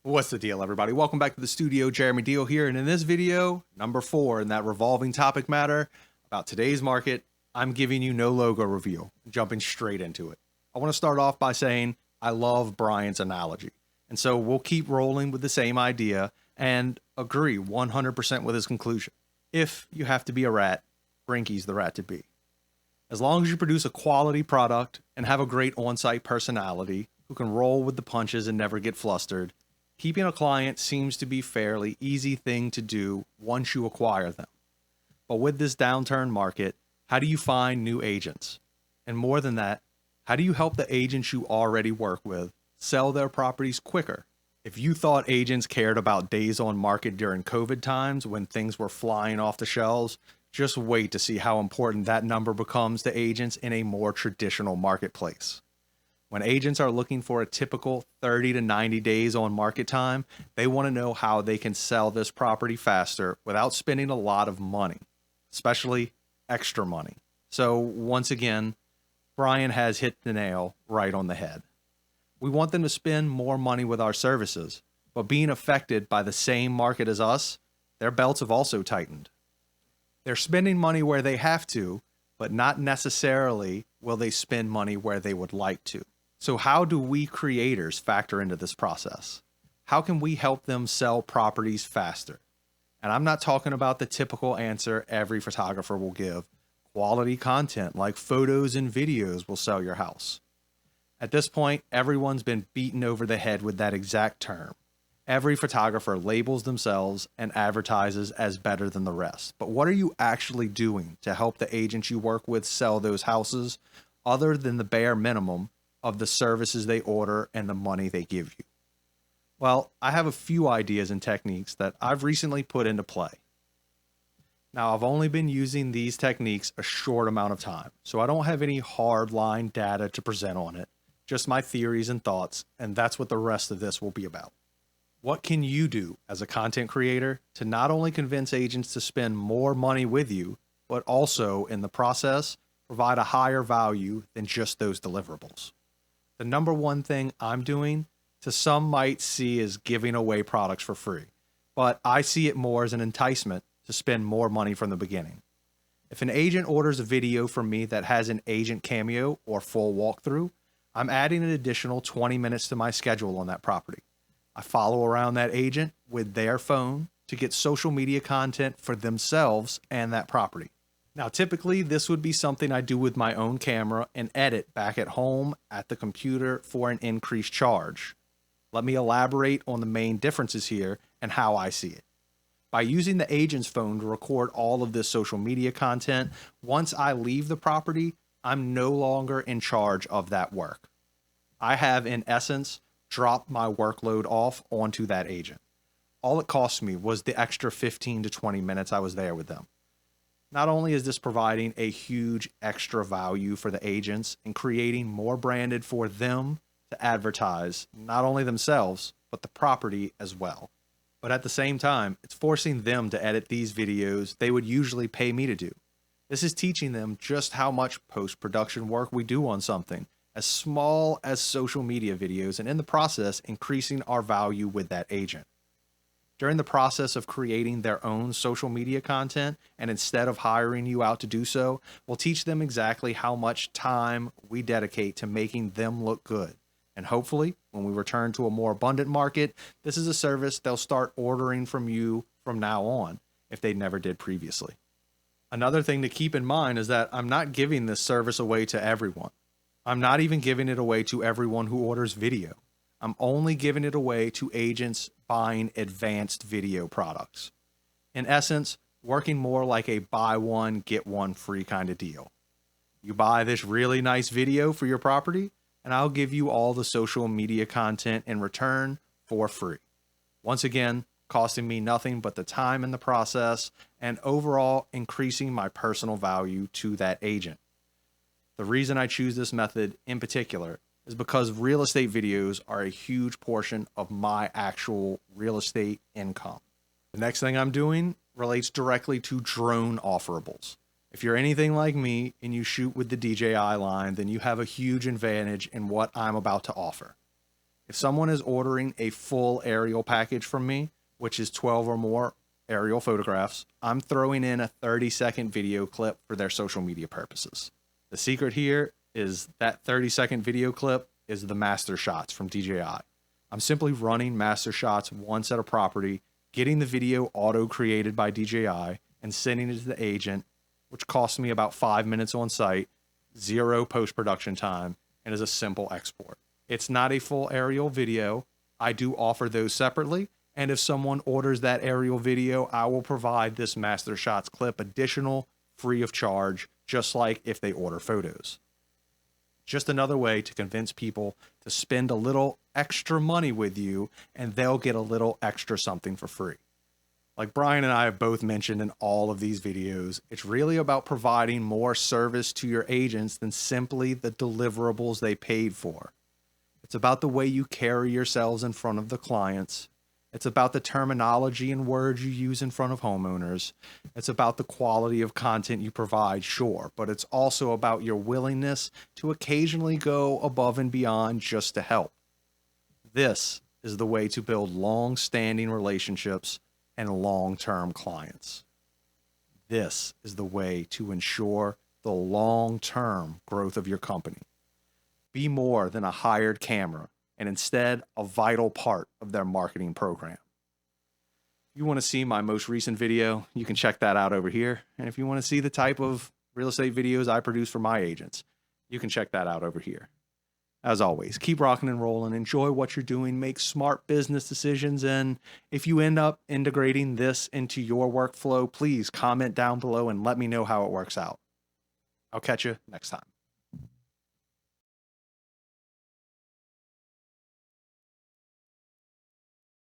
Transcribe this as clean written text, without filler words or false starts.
What's the deal, everybody? Welcome back to the studio. Jeremy Deal here, and in this video, number 4 in that revolving topic matter about today's market, I'm giving you no logo reveal, jumping straight into it. I want to start off by saying I love Brian's analogy, and so we'll keep rolling with the same idea and agree 100% with his conclusion. If you have to be a rat, Brinky's the rat to be. As long as you produce a quality product and have a great on-site personality who can roll with the punches and never get flustered, keeping a client seems to be a fairly easy thing to do once you acquire them. But with this downturned market, how do you find new agents? And more than that, how do you help the agents you already work with sell their properties quicker? If you thought agents cared about days on market during COVID times when things were flying off the shelves, just wait to see how important that number becomes to agents in a more traditional marketplace. When agents are looking for a typical 30 to 90 days on market time, they want to know how they can sell this property faster without spending a lot of money, especially extra money. So once again, Brian has hit the nail right on the head. We want them to spend more money with our services, but being affected by the same market as us, their belts have also tightened. They're spending money where they have to, but not necessarily will they spend money where they would like to. So how do we creators factor into this process? How can we help them sell properties faster? And I'm not talking about the typical answer every photographer will give. Quality content like photos and videos will sell your house. At this point, everyone's been beaten over the head with that exact term. Every photographer labels themselves and advertises as better than the rest. But what are you actually doing to help the agents you work with sell those houses other than the bare minimum of the services they order and the money they give you? Well, I have a few ideas and techniques that I've recently put into play. Now, I've only been using these techniques a short amount of time, so I don't have any hardline data to present on it, just my theories and thoughts, and that's what the rest of this will be about. What can you do as a content creator to not only convince agents to spend more money with you, but also in the process, provide a higher value than just those deliverables? The number one thing I'm doing, to some might see as giving away products for free, but I see it more as an enticement to spend more money from the beginning. If an agent orders a video from me that has an agent cameo or full walkthrough, I'm adding an additional 20 minutes to my schedule on that property. I follow around that agent with their phone to get social media content for themselves and that property. Now, typically, this would be something I do with my own camera and edit back at home at the computer for an increased charge. Let me elaborate on the main differences here and how I see it. By using the agent's phone to record all of this social media content, once I leave the property, I'm no longer in charge of that work. I have, in essence, dropped my workload off onto that agent. All it cost me was the extra 15 to 20 minutes I was there with them. Not only is this providing a huge extra value for the agents and creating more branded for them to advertise, not only themselves, but the property as well. But at the same time, it's forcing them to edit these videos they would usually pay me to do. This is teaching them just how much post-production work we do on something as small as social media videos, and in the process, increasing our value with that agent. During the process of creating their own social media content, and instead of hiring you out to do so, we'll teach them exactly how much time we dedicate to making them look good. And hopefully, when we return to a more abundant market, this is a service they'll start ordering from you from now on, if they never did previously. Another thing to keep in mind is that I'm not giving this service away to everyone. I'm not even giving it away to everyone who orders video. I'm only giving it away to agents buying advanced video products. In essence, working more like a buy one, get one free kind of deal. You buy this really nice video for your property, and I'll give you all the social media content in return for free. Once again, costing me nothing but the time in the process and overall increasing my personal value to that agent. The reason I choose this method in particular is because real estate videos are a huge portion of my actual real estate income. The next thing I'm doing relates directly to drone offerables. If you're anything like me and you shoot with the DJI line, then you have a huge advantage in what I'm about to offer. If someone is ordering a full aerial package from me, which is 12 or more aerial photographs, I'm throwing in a 30-second video clip for their social media purposes. The secret here is that 30-second video clip is the master shots from DJI. I'm simply running master shots once at a property, getting the video auto-created by DJI, and sending it to the agent, which costs me about 5 minutes on site, 0 post-production time, and is a simple export. It's not a full aerial video. I do offer those separately, and if someone orders that aerial video, I will provide this master shots clip additional, free of charge, just like if they order photos. Just another way to convince people to spend a little extra money with you, and they'll get a little extra something for free. Like Brian and I have both mentioned in all of these videos, it's really about providing more service to your agents than simply the deliverables they paid for. It's about the way you carry yourselves in front of the clients. It's about the terminology and words you use in front of homeowners. It's about the quality of content you provide, sure, but it's also about your willingness to occasionally go above and beyond just to help. This is the way to build long-standing relationships and long-term clients. This is the way to ensure the long-term growth of your company. Be more than a hired camera, and instead a vital part of their marketing program. If you want to see my most recent video, you can check that out over here. And if you want to see the type of real estate videos I produce for my agents, you can check that out over here. As always, keep rocking and rolling, enjoy what you're doing, make smart business decisions, and if you end up integrating this into your workflow, please comment down below and let me know how it works out. I'll catch you next time.